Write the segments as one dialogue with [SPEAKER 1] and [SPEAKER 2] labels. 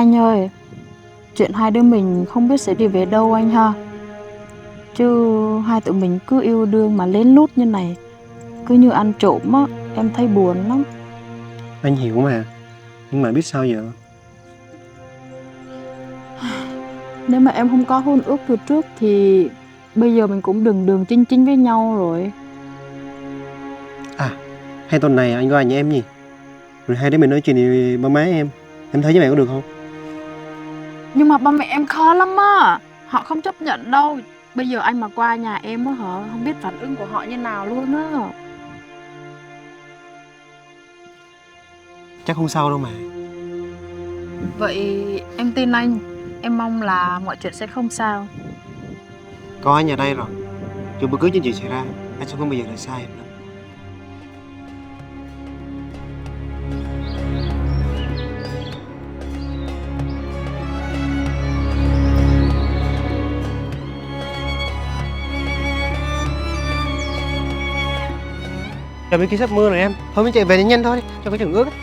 [SPEAKER 1] Anh ơi, chuyện hai đứa mình không biết sẽ đi về đâu anh ha. Chứ hai tụi mình cứ yêu đương mà lén lút như này, cứ như ăn trộm á, em thấy buồn lắm.
[SPEAKER 2] Anh hiểu mà, nhưng mà biết sao giờ?
[SPEAKER 1] Nếu mà em không có hôn ước từ trước thì bây giờ mình cũng đường đường chính chính với nhau rồi.
[SPEAKER 2] À, hay tuần này anh qua nhà em nhỉ? Rồi hai đứa mình nói chuyện về ba má em. Em thấy với mẹ có được không?
[SPEAKER 1] Nhưng mà ba mẹ em khó lắm á, họ không chấp nhận đâu. Bây giờ anh mà qua nhà em á hả, không biết phản ứng của họ như nào luôn á.
[SPEAKER 2] Chắc không sao đâu mà.
[SPEAKER 1] Vậy em tin anh, em mong là mọi chuyện sẽ không sao.
[SPEAKER 2] Có anh ở đây rồi. Dù bất cứ chuyện gì xảy ra, anh sẽ không bao giờ lại sai em đâu. Trời bên kia sắp mưa rồi em. Thôi mình chạy về nhanh nhanh thôi đi, cho cái chừng ướt ấy.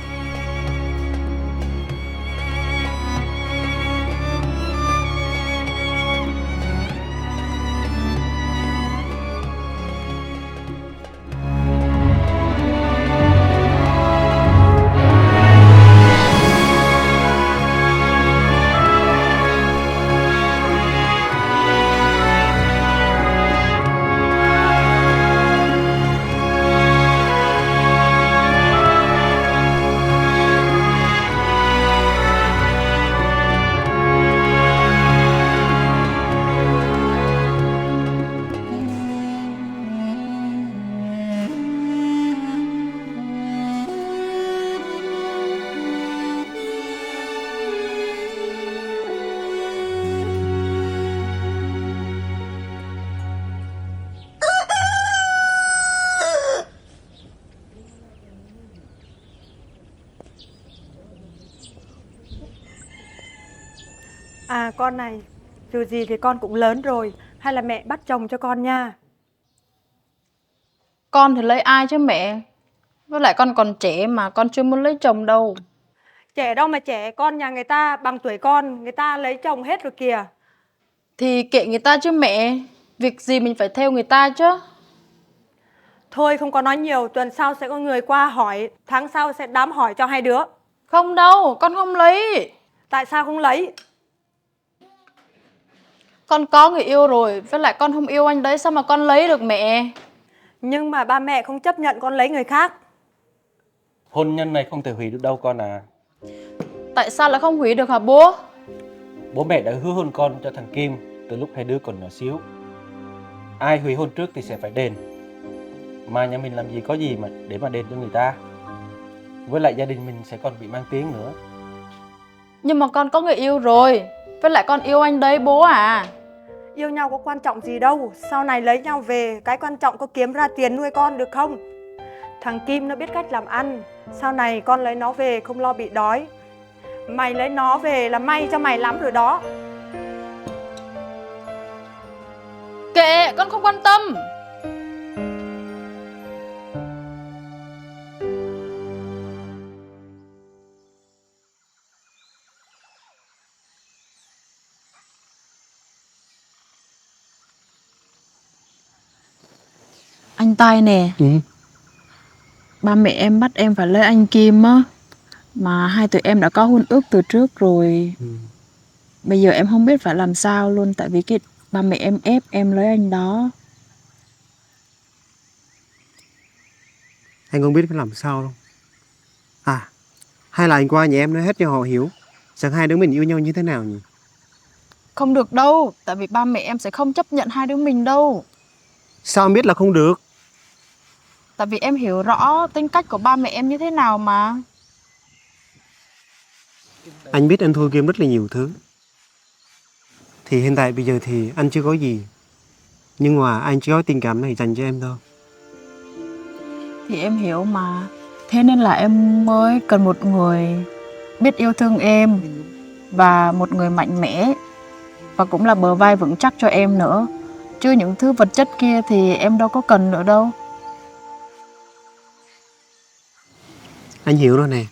[SPEAKER 3] À con này, dù gì thì con cũng lớn rồi, hay là mẹ bắt chồng cho con nha.
[SPEAKER 1] Con thì lấy ai chứ mẹ? Với lại con còn trẻ mà con chưa muốn lấy chồng đâu.
[SPEAKER 3] Trẻ đâu mà trẻ, con nhà người ta bằng tuổi con, người ta lấy chồng hết rồi kìa.
[SPEAKER 1] Thì kệ người ta chứ mẹ. Việc gì mình phải theo người ta chứ.
[SPEAKER 3] Thôi không có nói nhiều, tuần sau sẽ có người qua hỏi, tháng sau sẽ đám hỏi cho hai đứa.
[SPEAKER 1] Không đâu, con không lấy.
[SPEAKER 3] Tại sao không lấy?
[SPEAKER 1] Con có người yêu rồi, với lại con không yêu anh đấy, sao mà con lấy được mẹ?
[SPEAKER 3] Nhưng mà ba mẹ không chấp nhận con lấy người khác.
[SPEAKER 4] Hôn nhân này không thể hủy được đâu con à.
[SPEAKER 1] Tại sao lại không hủy được hả bố?
[SPEAKER 4] Bố mẹ đã hứa hôn con cho thằng Kim từ lúc hai đứa còn nhỏ xíu. Ai hủy hôn trước thì sẽ phải đền. Mà nhà mình làm gì có gì mà để mà đền cho người ta. Với lại gia đình mình sẽ còn bị mang tiếng nữa.
[SPEAKER 1] Nhưng mà con có người yêu rồi, với lại con yêu anh đấy bố à.
[SPEAKER 3] Yêu nhau có quan trọng gì đâu, sau này lấy nhau về, cái quan trọng có kiếm ra tiền nuôi con được không? Thằng Kim nó biết cách làm ăn, sau này con lấy nó về không lo bị đói. Mày lấy nó về là may cho mày lắm rồi đó.
[SPEAKER 1] Kệ, con không quan tâm. Anh Tài nè,
[SPEAKER 2] Ừ.
[SPEAKER 1] ba mẹ em bắt em phải lấy anh Kim á. Mà hai tụi em đã có hôn ước từ trước rồi.
[SPEAKER 2] Ừ.
[SPEAKER 1] Bây giờ em không biết phải làm sao luôn. Tại vì ba mẹ em ép em lấy anh đó.
[SPEAKER 2] Anh không biết phải làm sao đâu. À, hay là anh qua nhà em nói hết cho họ hiểu. Rằng hai đứa mình yêu nhau như thế nào nhỉ?
[SPEAKER 1] Không được đâu. Tại vì ba mẹ em sẽ không chấp nhận hai đứa mình đâu.
[SPEAKER 2] Sao em biết là không được?
[SPEAKER 1] Tại vì em hiểu rõ tính cách của ba mẹ em như thế nào mà.
[SPEAKER 2] Anh biết anh thua Kim rất là nhiều thứ. Thì hiện tại bây giờ thì anh chưa có gì. Nhưng mà anh chỉ có tình cảm này dành cho em thôi.
[SPEAKER 1] Thì em hiểu mà. Thế nên là em mới cần một người biết yêu thương em. Và một người mạnh mẽ. Và cũng là bờ vai vững chắc cho em nữa. Chứ những thứ vật chất kia thì em đâu có cần nữa đâu.
[SPEAKER 2] Anh hiểu rồi nè.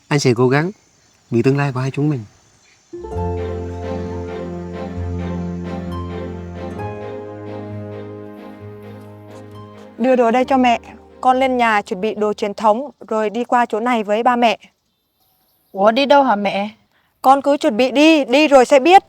[SPEAKER 2] Anh sẽ cố gắng vì tương lai của hai chúng mình.
[SPEAKER 3] Đưa đồ đây cho mẹ. Con lên nhà chuẩn bị đồ truyền thống rồi đi qua chỗ này với ba mẹ.
[SPEAKER 1] Ủa đi đâu hả mẹ?
[SPEAKER 3] Con cứ chuẩn bị đi, đi rồi sẽ biết.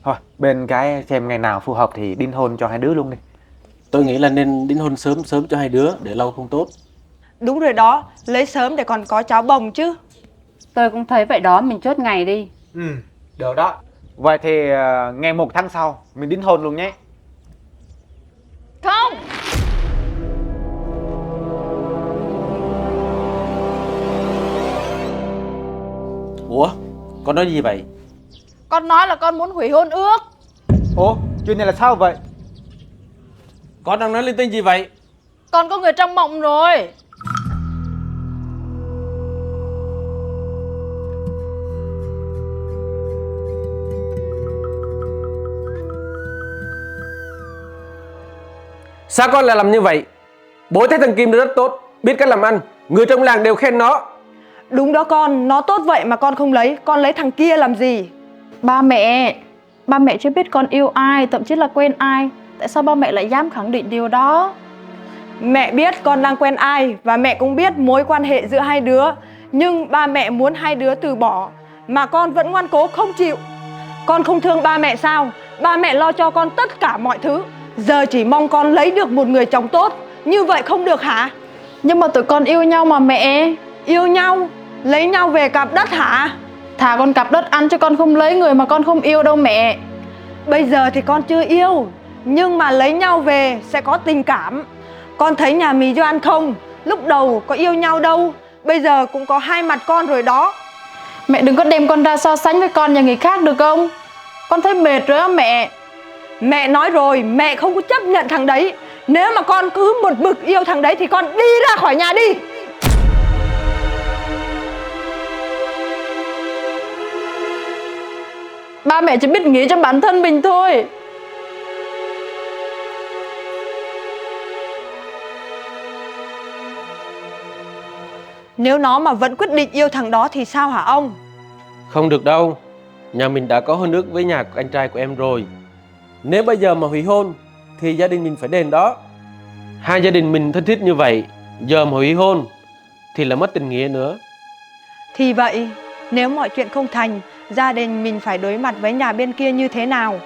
[SPEAKER 5] Thôi, bên cái xem ngày nào phù hợp thì đính hôn cho hai đứa luôn đi.
[SPEAKER 4] Tôi nghĩ là nên đính hôn sớm sớm cho hai đứa, để lâu không tốt.
[SPEAKER 3] Đúng rồi đó, lấy sớm để còn có cháu bồng chứ.
[SPEAKER 6] Tôi cũng thấy vậy đó, mình chốt ngày đi.
[SPEAKER 5] Được đó. Vậy thì ngày 1 tháng sau mình đính hôn luôn nhé.
[SPEAKER 1] Không.
[SPEAKER 4] Ủa, con nói gì vậy?
[SPEAKER 1] Con nói là con muốn hủy hôn ước.
[SPEAKER 5] Ủa, chuyện này là sao vậy?
[SPEAKER 4] Con đang nói linh tinh gì vậy?
[SPEAKER 1] Con có người trong mộng rồi.
[SPEAKER 4] Sao con lại làm như vậy? Bố thấy thằng Kim nó rất tốt, biết cách làm ăn, người trong làng đều khen nó.
[SPEAKER 3] Đúng đó con, nó tốt vậy mà con không lấy. Con lấy thằng kia làm gì?
[SPEAKER 1] Ba mẹ chưa biết con yêu ai, thậm chí là quen ai. Tại sao ba mẹ lại dám khẳng định điều đó?
[SPEAKER 3] Mẹ biết con đang quen ai và mẹ cũng biết mối quan hệ giữa hai đứa. Nhưng ba mẹ muốn hai đứa từ bỏ mà con vẫn ngoan cố không chịu. Con không thương ba mẹ sao? Ba mẹ lo cho con tất cả mọi thứ. Giờ chỉ mong con lấy được một người chồng tốt. Như vậy không được hả?
[SPEAKER 1] Nhưng mà tụi con yêu nhau mà mẹ.
[SPEAKER 3] Yêu nhau? Lấy nhau về cặp đất hả?
[SPEAKER 1] Thà con cặp đất ăn chứ con không lấy người mà con không yêu đâu mẹ.
[SPEAKER 3] Bây giờ thì con chưa yêu, nhưng mà lấy nhau về sẽ có tình cảm. Con thấy nhà mì Doan không? Lúc đầu có yêu nhau đâu, bây giờ cũng có hai mặt con rồi đó.
[SPEAKER 1] Mẹ đừng có đem con ra so sánh với con nhà người khác được không? Con thấy mệt rồi á mẹ.
[SPEAKER 3] Mẹ nói rồi, mẹ không có chấp nhận thằng đấy. Nếu mà con cứ một mực yêu thằng đấy thì con đi ra khỏi nhà đi.
[SPEAKER 1] Ba mẹ chỉ biết nghĩ cho bản thân mình thôi.
[SPEAKER 3] Nếu nó mà vẫn quyết định yêu thằng đó thì sao hả ông?
[SPEAKER 4] Không được đâu, nhà mình đã có hôn ước với nhà của anh trai của em rồi. Nếu bây giờ mà hủy hôn thì gia đình mình phải đền đó. Hai gia đình mình thân thiết như vậy, giờ mà hủy hôn thì là mất tình nghĩa nữa.
[SPEAKER 3] Thì vậy, nếu mọi chuyện không thành, gia đình mình phải đối mặt với nhà bên kia như thế nào?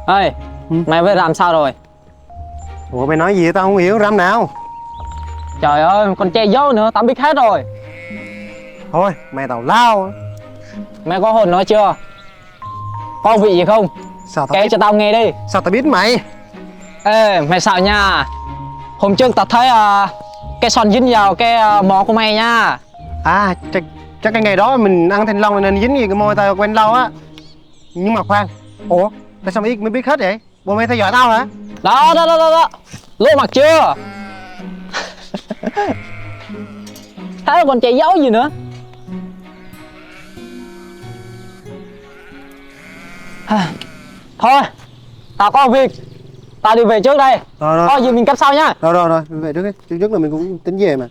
[SPEAKER 7] Ê, mày với làm sao rồi?
[SPEAKER 2] Ủa mày nói gì tao không hiểu răm nào.
[SPEAKER 7] Trời ơi, còn che giấu nữa, tao biết hết rồi.
[SPEAKER 2] Thôi mày tào lao.
[SPEAKER 7] Mày có hồn nó chưa? Có vị gì không?
[SPEAKER 2] Sao tao
[SPEAKER 7] Kể
[SPEAKER 2] biết?
[SPEAKER 7] cho tao nghe đi.
[SPEAKER 2] Sao tao biết mày?
[SPEAKER 7] Ê, mày sợ nha. Hôm trước tao thấy cái son dính vào cái mỏ của mày nha.
[SPEAKER 2] À chắc cái ngày đó mình ăn thanh long nên dính gì cái môi tao quen lâu á. Nhưng mà khoan, ủa tại sao mày biết hết vậy? Bộ mày theo dõi tao hả?
[SPEAKER 7] Đó. Lố mặt chưa? Thế mà còn che giấu gì nữa? Thôi, tao có việc. Tao đi về trước đây.
[SPEAKER 2] Rồi.
[SPEAKER 7] Có gì mình cắp sau nha.
[SPEAKER 2] Rồi, về trước đi. Trước là mình cũng tính về mà.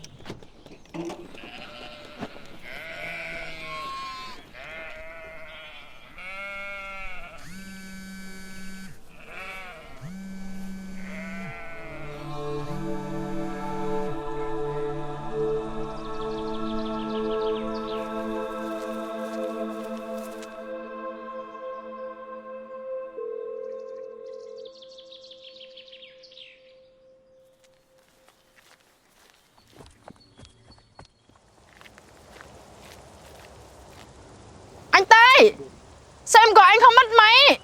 [SPEAKER 1] Sao em gọi anh không bắt máy?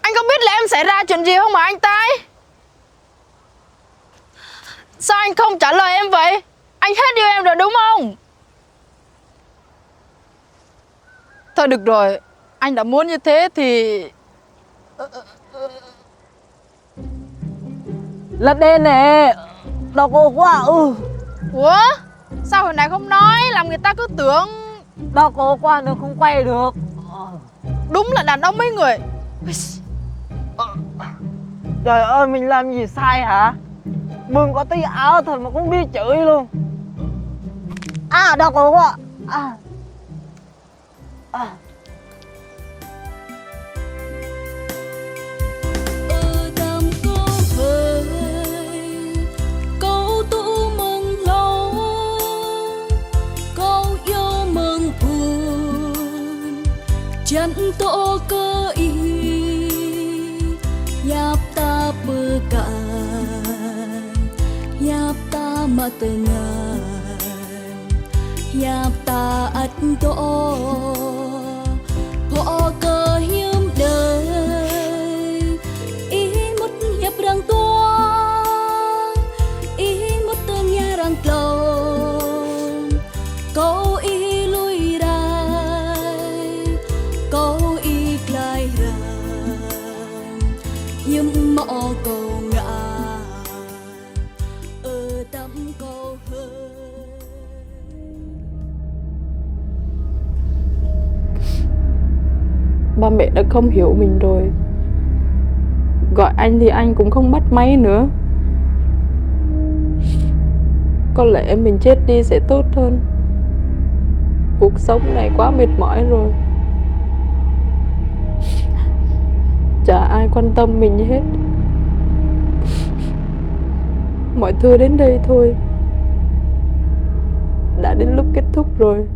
[SPEAKER 1] Anh có biết là em xảy ra chuyện gì không mà anh Tài? Sao anh không trả lời em vậy? Anh hết yêu em rồi đúng không? Thôi được rồi, anh đã muốn như thế thì...
[SPEAKER 7] Là đen nè. Đau cổ quá.
[SPEAKER 1] Ủa? Sao hồi nãy không nói? Làm người ta cứ tưởng...
[SPEAKER 7] Đau cổ quá nữa không quay được.
[SPEAKER 1] Đúng là đàn ông mấy người.
[SPEAKER 7] Trời ơi, mình làm gì sai hả? Mừng có tí áo thật mà cũng biết chửi luôn. À, đau cổ quá.
[SPEAKER 8] Tâm cô hơi câu tu mừng lâu câu yêu mừng buồn chân tổ cơ y yap ta bơ cả yap ta mà từ ngàn yap ta ắt tổ họ cơ hiếm đời ý một hiệp răng tua ý một tên nhà răng lồng câu ý lui rai câu ý lại ràng hiếm mọ câu ngã ở tâm câu hơi.
[SPEAKER 1] Ba mẹ đã không hiểu mình rồi. Gọi anh thì anh cũng không bắt máy nữa. Có lẽ mình chết đi sẽ tốt hơn. Cuộc sống này quá mệt mỏi rồi. Chả ai quan tâm mình hết. Mọi thứ đến đây thôi. Đã đến lúc kết thúc rồi.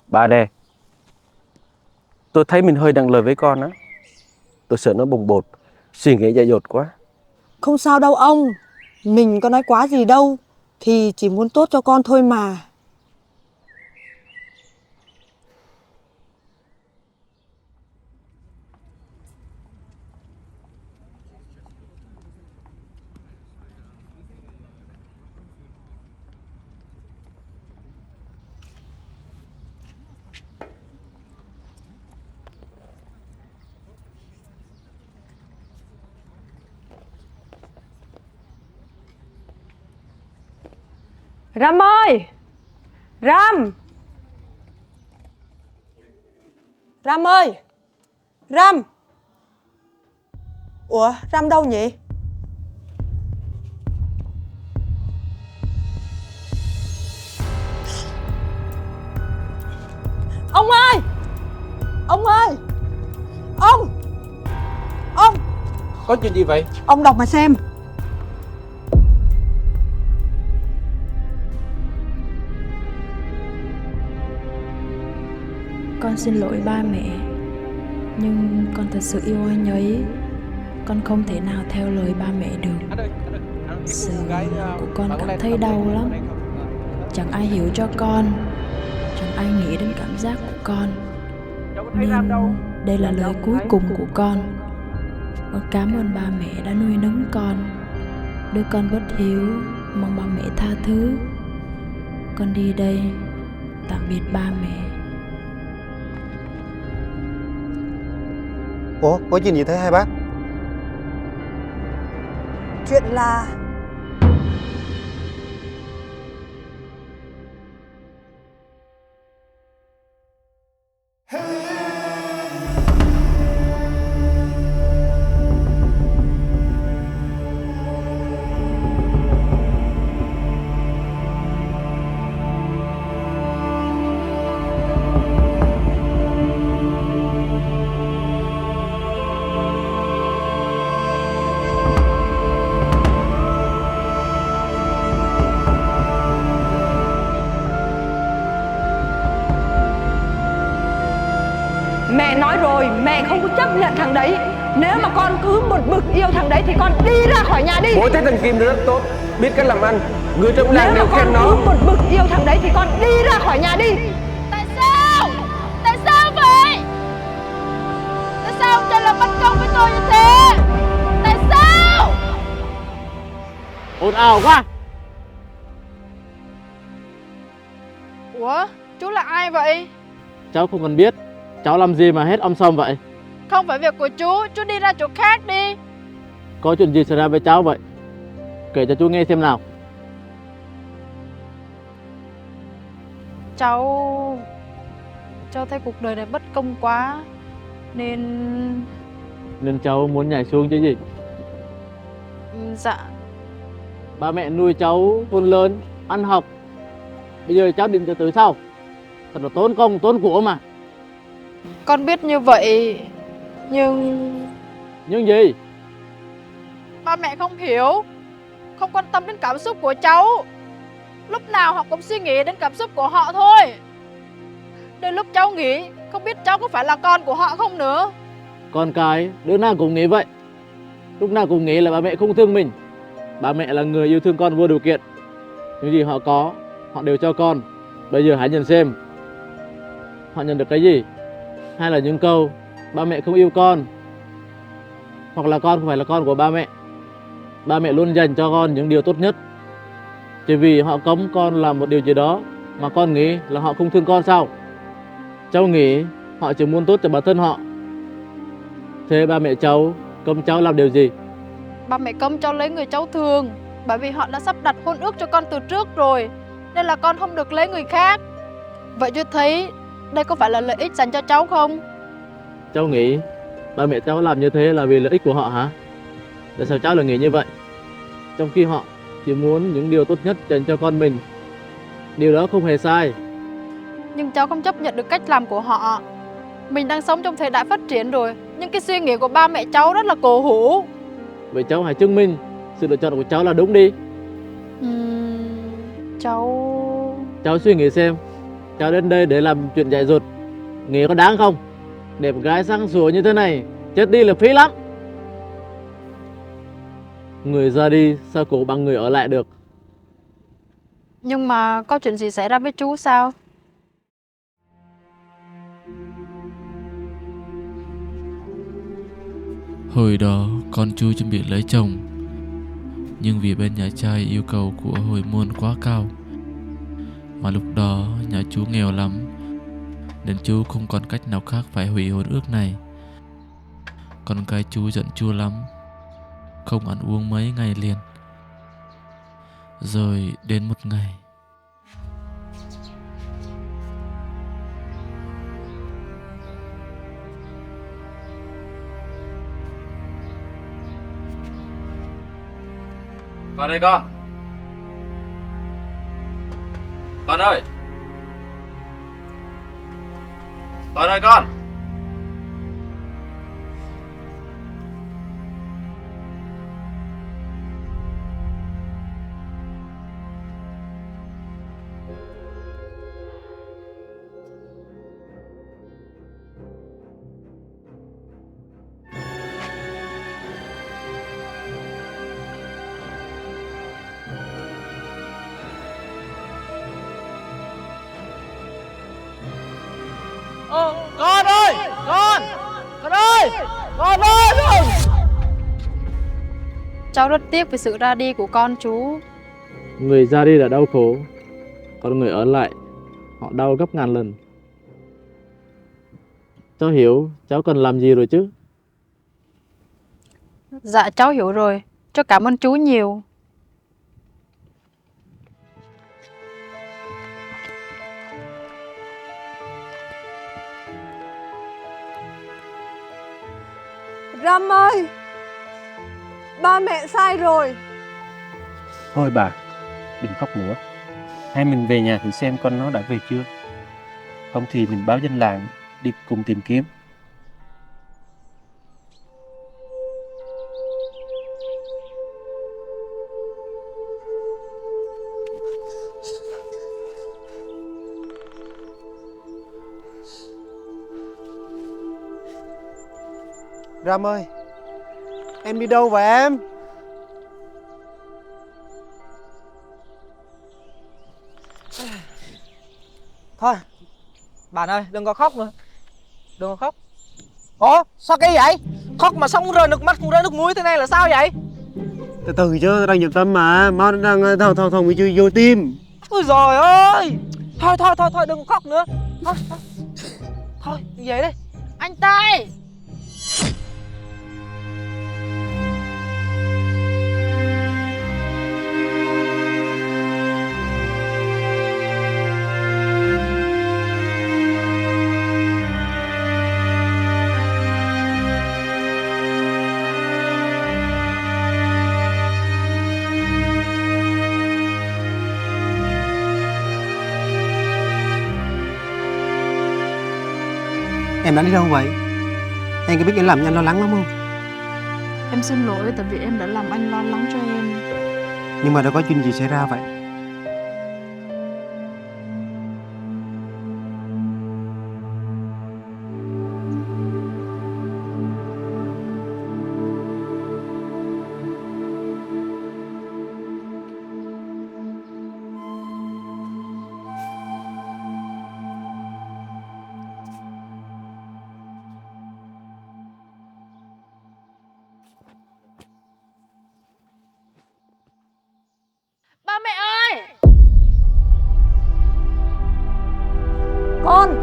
[SPEAKER 4] Ba đây. Tôi thấy mình hơi nặng lời với con á. Tôi sợ nó bồng bột, suy nghĩ dại dột quá.
[SPEAKER 3] Không sao đâu ông. Mình có nói quá gì đâu. Thì chỉ muốn tốt cho con thôi mà. Ram ơi! Ram! Ram ơi! Ram! Ủa, Ram đâu nhỉ? Ông ơi! Ông ơi! Ông! Ông!
[SPEAKER 4] Có chuyện gì vậy?
[SPEAKER 3] Ông đọc mà xem.
[SPEAKER 1] Con xin lỗi ba mẹ. Nhưng con thật sự yêu anh ấy. Con không thể nào theo lời ba mẹ được. Sự của con cảm thấy đau lắm. Chẳng ai hiểu cho con. Chẳng ai nghĩ đến cảm giác của con. Nên đây là lời cuối cùng của con. Con cảm ơn ba mẹ đã nuôi nấng con. Đứa con bất hiếu, mong ba mẹ tha thứ. Con đi đây. Tạm biệt ba mẹ.
[SPEAKER 2] Ủa, có chuyện gì thế hai bác?
[SPEAKER 3] Chuyện là... không có chấp nhận thằng đấy. Nếu mà con cứ một mực yêu thằng đấy thì con đi ra khỏi nhà đi.
[SPEAKER 4] Bố thấy thằng Kim rất tốt, biết cách làm ăn, người trong
[SPEAKER 3] Nếu
[SPEAKER 4] làng
[SPEAKER 3] mà
[SPEAKER 4] đều
[SPEAKER 3] con
[SPEAKER 4] khen nó.
[SPEAKER 3] cứ một mực yêu thằng đấy thì con đi ra khỏi nhà đi.
[SPEAKER 9] Tại sao? Tại sao vậy? Tại sao ông trời lại bất công với tôi như thế? Tại sao?
[SPEAKER 10] Ồn ào quá.
[SPEAKER 9] Ủa, chú là ai vậy?
[SPEAKER 10] Cháu không cần biết. Cháu làm gì mà hết om sòm vậy?
[SPEAKER 9] Không phải việc của chú đi ra chỗ khác đi.
[SPEAKER 10] Có chuyện gì xảy ra với cháu vậy? Kể cho chú nghe xem nào.
[SPEAKER 9] Cháu thấy cuộc đời này bất công quá nên
[SPEAKER 10] Cháu muốn nhảy xuống chứ gì?
[SPEAKER 9] dạ.
[SPEAKER 10] Ba mẹ nuôi cháu khôn lớn, ăn học. Bây giờ cháu định từ sau. Thật là tốn công, tốn của mà.
[SPEAKER 9] Con biết như vậy nhưng
[SPEAKER 10] gì?
[SPEAKER 9] ba mẹ không hiểu, không quan tâm đến cảm xúc của cháu. Lúc nào họ cũng suy nghĩ đến cảm xúc của họ thôi. Đến lúc cháu nghĩ không biết cháu có phải là con của họ không nữa.
[SPEAKER 10] Con cái đứa nào cũng nghĩ vậy. Lúc nào cũng nghĩ là ba mẹ không thương mình. Ba mẹ là người yêu thương con vô điều kiện. Những gì họ có, họ đều cho con. Bây giờ hãy nhìn xem họ nhận được cái gì. Hay là những câu ba mẹ không yêu con, hoặc là con không phải là con của ba mẹ. Ba mẹ luôn dành cho con những điều tốt nhất. Chỉ vì họ cấm con làm một điều gì đó mà con nghĩ là họ không thương con sao? Cháu nghĩ họ chỉ muốn tốt cho bản thân họ. Thế ba mẹ cháu cấm cháu làm điều gì?
[SPEAKER 9] Ba mẹ cấm cháu lấy người cháu thương, bởi vì họ đã sắp đặt hôn ước cho con từ trước rồi, nên là con không được lấy người khác. Vậy chú thấy đây có phải là lợi ích dành cho cháu không?
[SPEAKER 10] Cháu nghĩ ba mẹ cháu làm như thế là vì lợi ích của họ hả? Tại sao cháu lại nghĩ như vậy? Trong khi họ chỉ muốn những điều tốt nhất dành cho con mình. Điều đó không hề sai.
[SPEAKER 9] Nhưng cháu không chấp nhận được cách làm của họ. Mình đang sống trong thời đại phát triển rồi, nhưng cái suy nghĩ của ba mẹ cháu rất là cổ hủ.
[SPEAKER 10] Vậy cháu hãy chứng minh sự lựa chọn của cháu là đúng đi.
[SPEAKER 9] Cháu
[SPEAKER 10] suy nghĩ xem, cháu đến đây để làm chuyện dại dột, nghĩ có đáng không? Đẹp gái sáng sủa như thế này, chết đi là phí lắm. Người ra đi sao cổ bằng người ở lại được?
[SPEAKER 9] Nhưng mà có chuyện gì xảy ra với chú sao?
[SPEAKER 11] Hồi đó con chú chuẩn bị lấy chồng, nhưng vì bên nhà trai yêu cầu của hồi môn quá cao, mà lúc đó nhà chú nghèo lắm, nên chú không còn cách nào khác phải hủy hôn ước này. Con cái chú giận chua lắm, không ăn uống mấy ngày liền. Rồi đến một ngày,
[SPEAKER 10] Con ơi con. Con ơi. Con ơi con. Con ơi! Con! Con ơi! Con ơi!
[SPEAKER 9] Cháu rất tiếc về sự ra đi của con chú.
[SPEAKER 10] Người ra đi là đau khổ, còn người ở lại họ đau gấp ngàn lần. Cháu hiểu cháu cần làm gì rồi chứ?
[SPEAKER 9] Dạ cháu hiểu rồi. Cháu cảm ơn chú nhiều.
[SPEAKER 3] Râm ơi, ba mẹ sai rồi.
[SPEAKER 4] Thôi bà, đừng khóc nữa. Hay mình về nhà thử xem con nó đã về chưa. Không thì mình báo dân làng đi cùng tìm kiếm.
[SPEAKER 2] Ram ơi, em đi đâu vậy em?
[SPEAKER 7] Thôi, bạn ơi, đừng có khóc nữa. Đừng có khóc. Ủa, sao kỳ vậy? Khóc mà xong rơi nước mắt, cũng rơi nước mũi thế này là sao vậy?
[SPEAKER 2] Từ từ chứ, đang nhập tâm mà. Máu nó đang thòng bị chui vô tim.
[SPEAKER 7] Ôi giời ơi. Thôi, đừng có khóc nữa. Thôi, về đi.
[SPEAKER 9] Anh Tài.
[SPEAKER 2] Em đã đi đâu vậy? Em có biết em làm cho anh lo lắng lắm không?
[SPEAKER 1] Em xin lỗi tại vì em đã làm anh lo lắng cho em.
[SPEAKER 2] Nhưng mà đã có chuyện gì xảy ra vậy?
[SPEAKER 9] Ba mẹ ơi.
[SPEAKER 3] Con.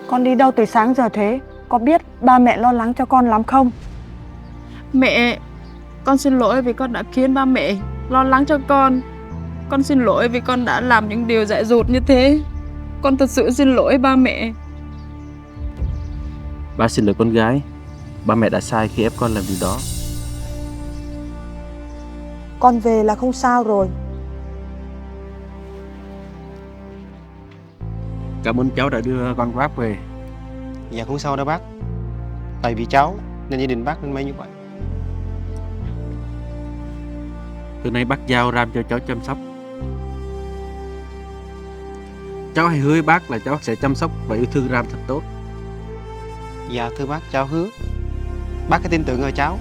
[SPEAKER 3] Con đi đâu từ sáng giờ thế? Có biết ba mẹ lo lắng cho con lắm không?
[SPEAKER 1] Mẹ, con xin lỗi vì con đã khiến ba mẹ lo lắng cho con. Con xin lỗi vì con đã làm những điều dại dột như thế. Con thật sự xin lỗi ba mẹ.
[SPEAKER 4] Ba xin lỗi con gái. Ba mẹ đã sai khi ép con làm điều đó.
[SPEAKER 3] Con về là không sao rồi.
[SPEAKER 4] Cảm ơn cháu đã đưa con Grab về.
[SPEAKER 2] Dạ không sao đâu bác. Tại vì cháu nên gia đình bác nên mới như vậy.
[SPEAKER 4] Từ nay bác giao Ram cho cháu chăm sóc. Cháu hãy hứa với bác là cháu sẽ chăm sóc và yêu thương Ram thật tốt.
[SPEAKER 2] Dạ thưa bác, cháu hứa. Bác hãy tin tưởng ở cháu.